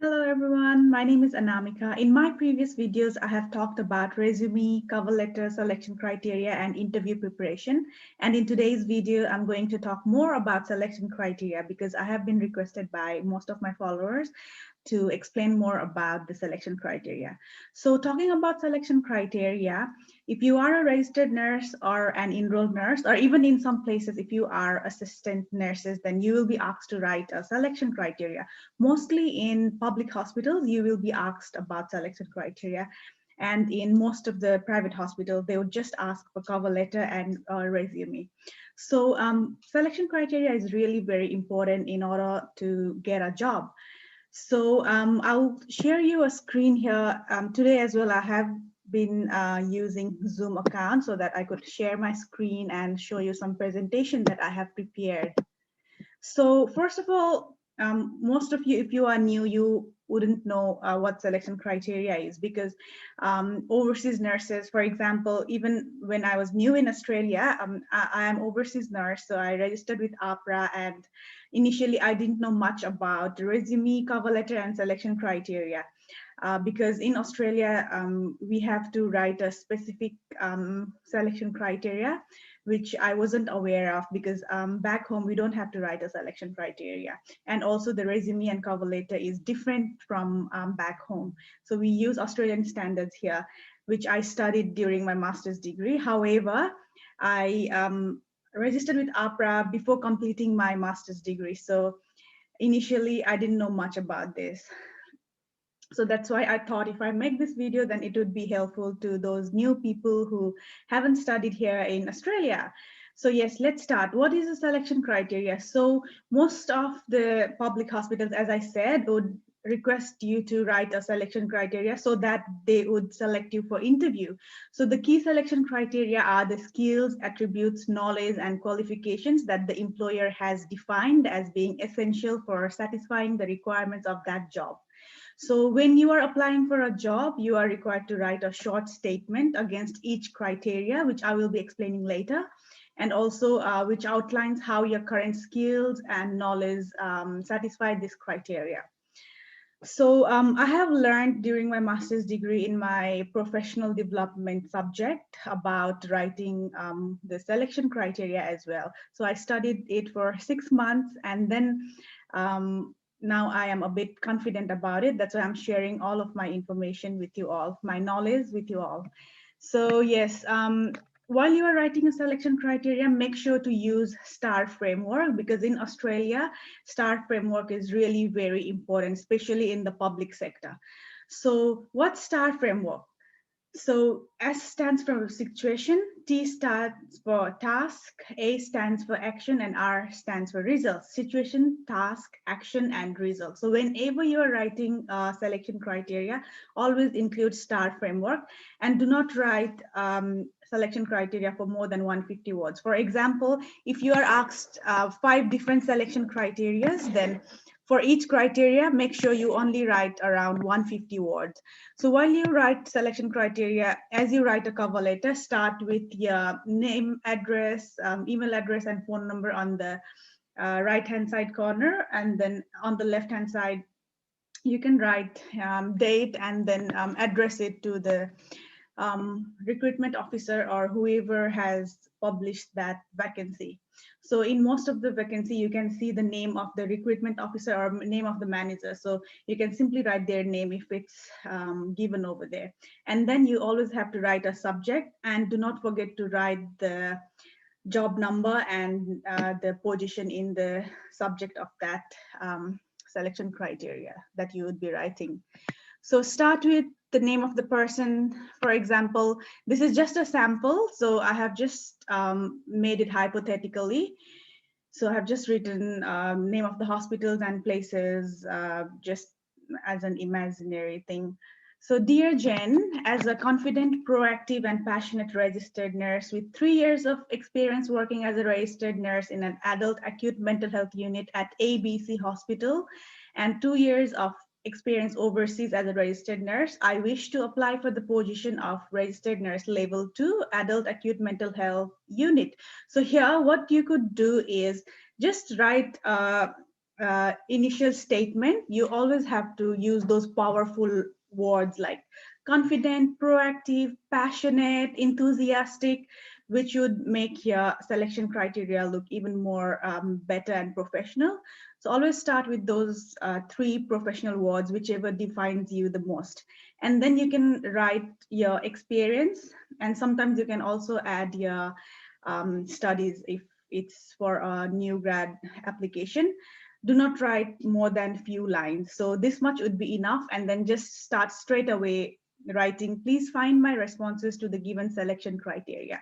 Hello everyone, my name is Anamika. In my previous videos, I have talked about resume, cover letter, selection criteria, and interview preparation. And in today's video, I'm going to talk more about selection criteria because I have been requested by most of my followers to explain more about the selection criteria. So talking about selection criteria, if you are a registered nurse or an enrolled nurse, or even in some places, if you are assistant nurses, then you will be asked to write a selection criteria. Mostly in public hospitals, you will be asked about selection criteria. And in most of the private hospitals, they would just ask for cover letter and resume. So selection criteria is really very important in order to get a job. So I'll share you a screen here. Today as well, I have been using Zoom account so that I could share my screen and show you some presentation that I have prepared. So first of all, most of you, if you are new, you wouldn't know what selection criteria is because overseas nurses, for example, even when I was new in Australia, I am overseas nurse, so I registered with APRA, and initially I didn't know much about resume, cover letter, and selection criteria. Because in Australia, we have to write a specific selection criteria, which I wasn't aware of because back home we don't have to write a selection criteria. And also the resume and cover letter is different from back home. So we use Australian standards here, which I studied during my master's degree. However, I registered with APRA before completing my master's degree. So initially I didn't know much about this. So that's why I thought if I make this video, then it would be helpful to those new people who haven't studied here in Australia. So yes, let's start. What is the selection criteria? So most of the public hospitals, as I said, would request you to write a selection criteria so that they would select you for interview. So the key selection criteria are the skills, attributes, knowledge, and qualifications that the employer has defined as being essential for satisfying the requirements of that job. So when you are applying for a job, you are required to write a short statement against each criteria, which I will be explaining later, and also which outlines how your current skills and knowledge satisfy this criteria. So I have learned during my master's degree in my professional development subject about writing the selection criteria as well. So I studied it for 6 months, and then now I am a bit confident about it. That's why I'm sharing all of my information with you all, my knowledge with you all. So yes, while you are writing a selection criteria, make sure to use STAR framework, because in Australia, STAR framework is really very important, especially in the public sector. So what's STAR framework? So S stands for situation, T stands for task, A stands for action, and R stands for results. Situation, task, action, and result. So whenever you are writing selection criteria, always include STAR framework, and do not write selection criteria for more than 150 words. For example, if you are asked 5 different selection criteria, then for each criteria, make sure you only write around 150 words. So while you write selection criteria, as you write a cover letter, start with your name, address, email address, and phone number on the right-hand side corner. And then on the left-hand side, you can write date and then address it to the recruitment officer or whoever has published that vacancy. So in most of the vacancy, you can see the name of the recruitment officer or name of the manager. So you can simply write their name if it's given over there. And then you always have to write a subject, and do not forget to write the job number and the position in the subject of that selection criteria that you would be writing. So start with the name of the person. For example, this is just a sample, so I have just made it hypothetically. So I have just written name of the hospitals and places just as an imaginary thing. So dear Jen, as a confident, proactive, and passionate registered nurse with 3 years of experience working as a registered nurse in an adult acute mental health unit at ABC Hospital and 2 years of experience overseas as a registered nurse, I wish to apply for the position of registered nurse level 2 adult acute mental health unit. So here what you could do is just write initial statement, you always have to use those powerful words like confident, proactive, passionate, enthusiastic, which would make your selection criteria look even more better and professional. So always start with those three professional words, whichever defines you the most. And then you can write your experience, and sometimes you can also add your studies if it's for a new grad application. Do not write more than few lines. So this much would be enough, and then just start straight away writing, please find my responses to the given selection criteria.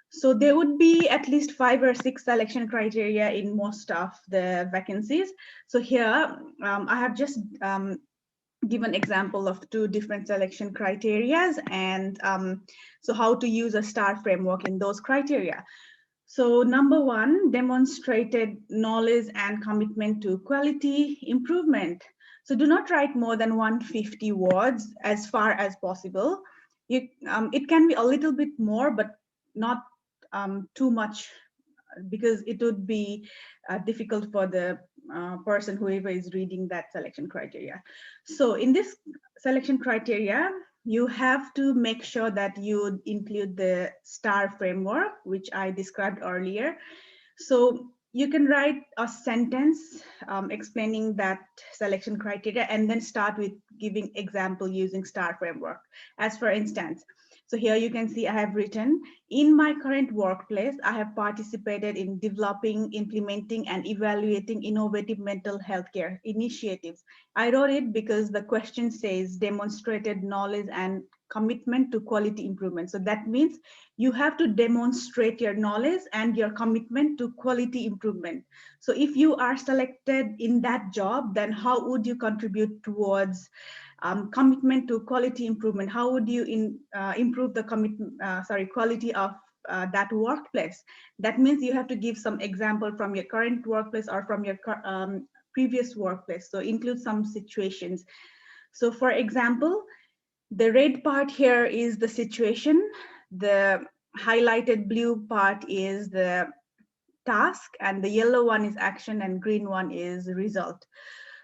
So there would be at least 5 or 6 selection criteria in most of the vacancies. So here I have just given example of 2 different selection criterias, and so how to use a STAR framework in those criteria. So number 1, demonstrated knowledge and commitment to quality improvement. So do not write more than 150 words as far as possible. It can be a little bit more, but not too much, because it would be difficult for the person, whoever is reading that selection criteria. So in this selection criteria, you have to make sure that you include the STAR framework, which I described earlier. So you can write a sentence explaining that selection criteria, and then start with giving example using STAR framework. As for instance, so here you can see I have written, in my current workplace, I have participated in developing, implementing, and evaluating innovative mental health care initiatives. I wrote it because the question says demonstrated knowledge and commitment to quality improvement. So that means you have to demonstrate your knowledge and your commitment to quality improvement. So if you are selected in that job, then how would you contribute towards commitment to quality improvement? How would you improve the quality of that workplace? That means you have to give some example from your current workplace or from your previous workplace. So include some situations. So for example, the red part here is the situation. The highlighted blue part is the task, and the yellow one is action, and green one is result.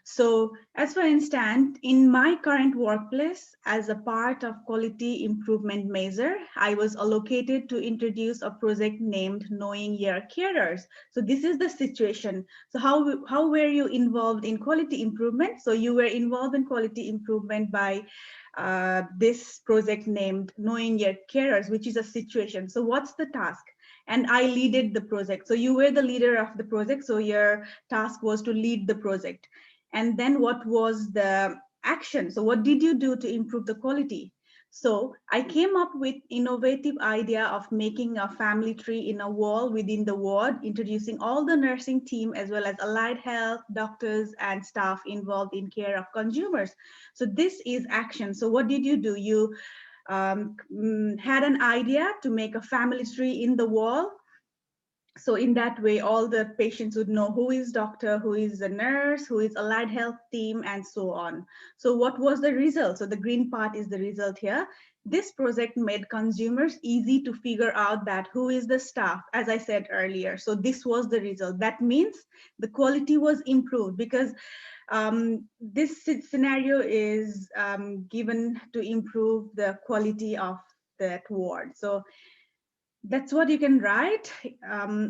So as for instance, in my current workplace, as a part of quality improvement measure, I was allocated to introduce a project named Knowing Your Carers. So this is the situation. So how were you involved in quality improvement? So you were involved in quality improvement by this project named Knowing Your Carers, which is a situation. So what's the task? And I leaded the project. So you were the leader of the project. So your task was to lead the project. And then what was the action? So what did you do to improve the quality? So I came up with innovative idea of making a family tree in a wall within the ward, introducing all the nursing team as well as allied health, doctors and staff involved in care of consumers. So this is action. So what did you do? You had an idea to make a family tree in the wall. So in that way, all the patients would know who is doctor, who is the nurse, who is allied health team, and so on. So what was the result? So the green part is the result here. This project made consumers easy to figure out that who is the staff, as I said earlier. So this was the result. That means the quality was improved, because this scenario is given to improve the quality of that ward. So that's what you can write.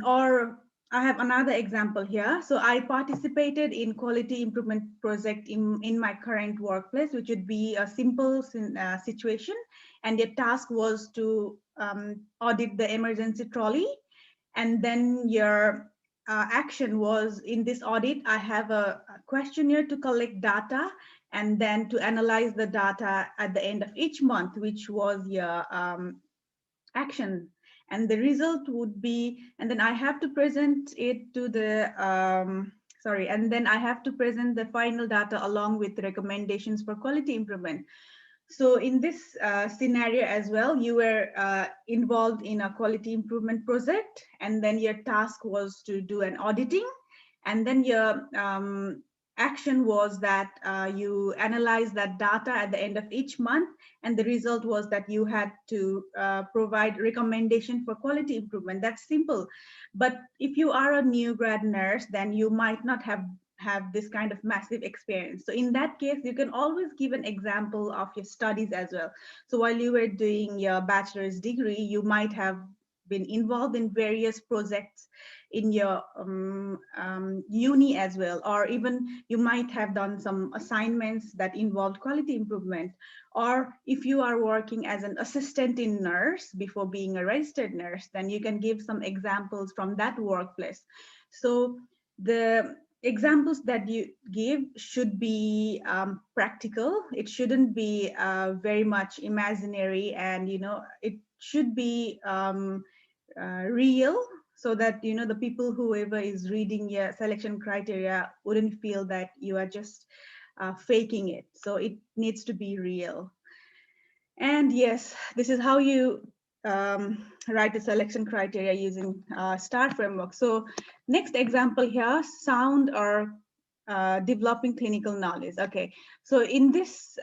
Or I have another example here. So I participated in quality improvement project in my current workplace, which would be a simple situation. And the task was to audit the emergency trolley. And then your action was, in this audit, I have a questionnaire to collect data and then to analyze the data at the end of each month, which was your action. And the result would be, and then I have to present it to the and then I have to present the final data along with recommendations for quality improvement. So in this scenario as well, you were involved in a quality improvement project, and then your task was to do an auditing, and then your action was that you analyze that data at the end of each month, and the result was that you had to provide recommendation for quality improvement. That's simple. But if you are a new grad nurse, then you might not have have this kind of massive experience. So in that case, you can always give an example of your studies as well. So while you were doing your bachelor's degree, you might have been involved in various projects in your uni as well, or even you might have done some assignments that involved quality improvement. Or if you are working as an assistant in nurse before being a registered nurse, then you can give some examples from that workplace. So the examples that you give should be practical. It shouldn't be very much imaginary, and it should be real, so that the people, whoever is reading your selection criteria, wouldn't feel that you are just faking it. So it needs to be real. And yes, this is how you write the selection criteria using STAR framework. So next example here, sound or developing clinical knowledge. Okay, so in this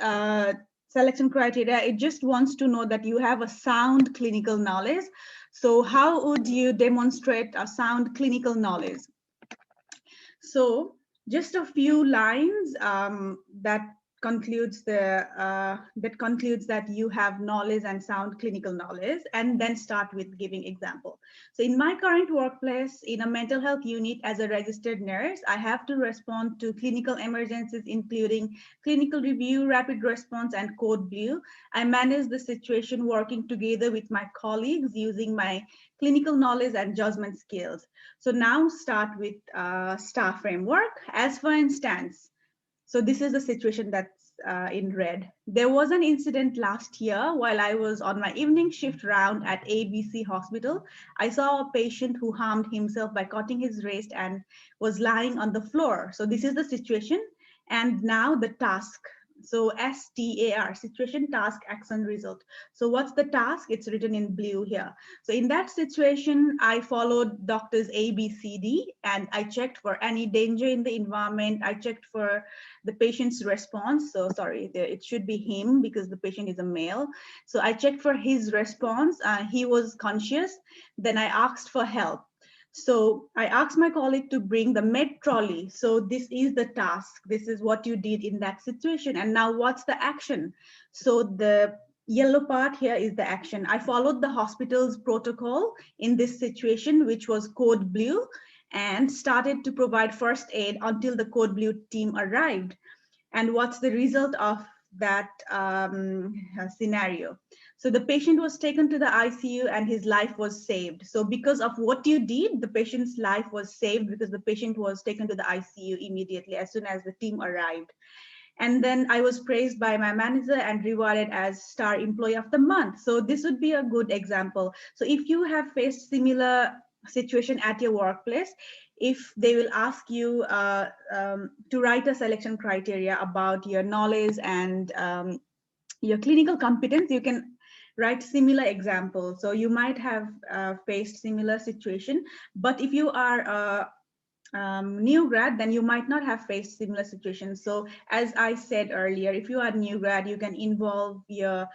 selection criteria, it just wants to know that you have a sound clinical knowledge. So how would you demonstrate a sound clinical knowledge? So just a few lines that concludes that you have knowledge and sound clinical knowledge, and then start with giving example. So in my current workplace in a mental health unit as a registered nurse, I have to respond to clinical emergencies, including clinical review, rapid response, and code blue. I manage the situation working together with my colleagues using my clinical knowledge and judgment skills. So now start with STAR framework. As for instance, so this is the situation that's in red. There was an incident last year while I was on my evening shift round at ABC Hospital. I saw a patient who harmed himself by cutting his wrist and was lying on the floor. So this is the situation. And now the task. So STAR, situation, task, action, result. So what's the task? It's written in blue here. So in that situation, I followed doctors ABCD, and I checked for any danger in the environment. I checked for the patient's response. So sorry, it should be him because the patient is a male. So I checked for his response. He was conscious. Then I asked for help. So I asked my colleague to bring the med trolley. So this is the task. This is what you did in that situation. And now what's the action? So the yellow part here is the action. I followed the hospital's protocol in this situation, which was code blue, and started to provide first aid until the code blue team arrived. And what's the result of that scenario? So the patient was taken to the ICU and his life was saved. So because of what you did, the patient's life was saved because the patient was taken to the ICU immediately as soon as the team arrived. And then I was praised by my manager and rewarded as Star Employee of the Month. So this would be a good example. So if you have faced similar situation at your workplace, if they will ask you to write a selection criteria about your knowledge and your clinical competence, you can write similar examples. So you might have faced similar situation, but if you are new grad, then you might not have faced similar situations. So as I said earlier, if you are new grad, you can involve your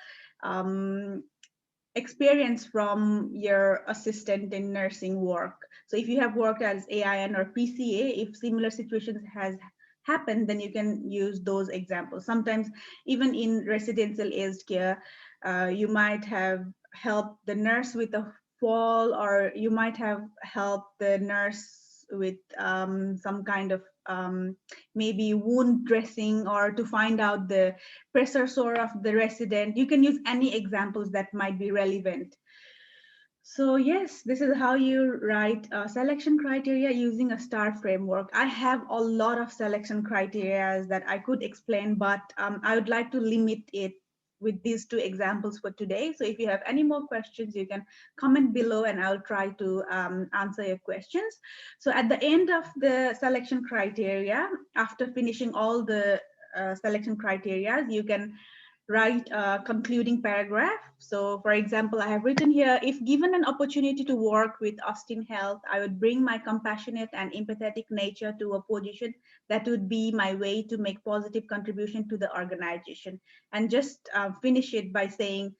experience from your assistant in nursing work. So if you have worked as AIN or PCA, if similar situations has happened, then you can use those examples. Sometimes even in residential aged care, you might have helped the nurse with a fall, or you might have helped the nurse with some kind of maybe wound dressing, or to find out the pressure sore of the resident. You can use any examples that might be relevant. So yes, this is how you write a selection criteria using a STAR framework. I have a lot of selection criteria that I could explain, but I would like to limit it with these two examples for today. So if you have any more questions, you can comment below and I'll try to answer your questions. So at the end of the selection criteria, after finishing all the selection criteria, you can write a concluding paragraph. So for example, I have written here, if given an opportunity to work with Austin Health, I would bring my compassionate and empathetic nature to a position that would be my way to make positive contribution to the organization. And just finish it by saying,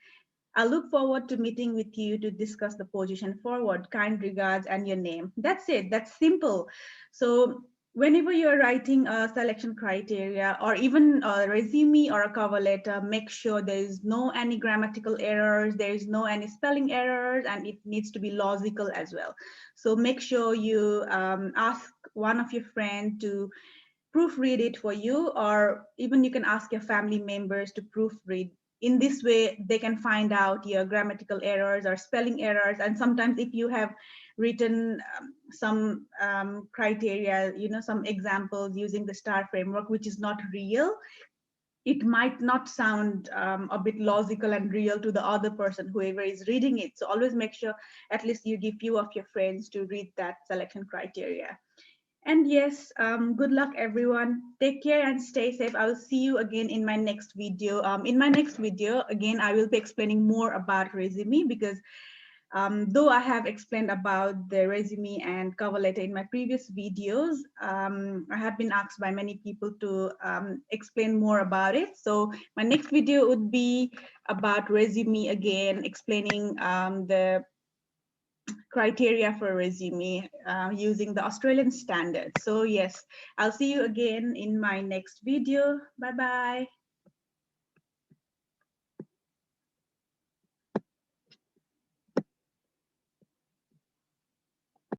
I look forward to meeting with you to discuss the position forward. Kind regards and your name. That's it. That's simple. So Whenever you're writing a selection criteria or even a resume or a cover letter, make sure there is no any grammatical errors, there is no any spelling errors, and it needs to be logical as well. So make sure you ask one of your friends to proofread it for you, or even you can ask your family members to proofread. In this way they can find out your grammatical errors or spelling errors. And sometimes if you have written some criteria, some examples using the star framework which is not real, it might not sound a bit logical and real to the other person, whoever is reading it. So always make sure at least you give few of your friends to read that selection criteria. And yes, good luck everyone. Take care and stay safe. I will see you again in my next video. In my next video, again, I will be explaining more about resume, because though I have explained about the resume and cover letter in my previous videos, I have been asked by many people to explain more about it. So my next video would be about resume again, explaining the criteria for resume using the Australian standards. So yes, I'll see you again in my next video. Bye bye.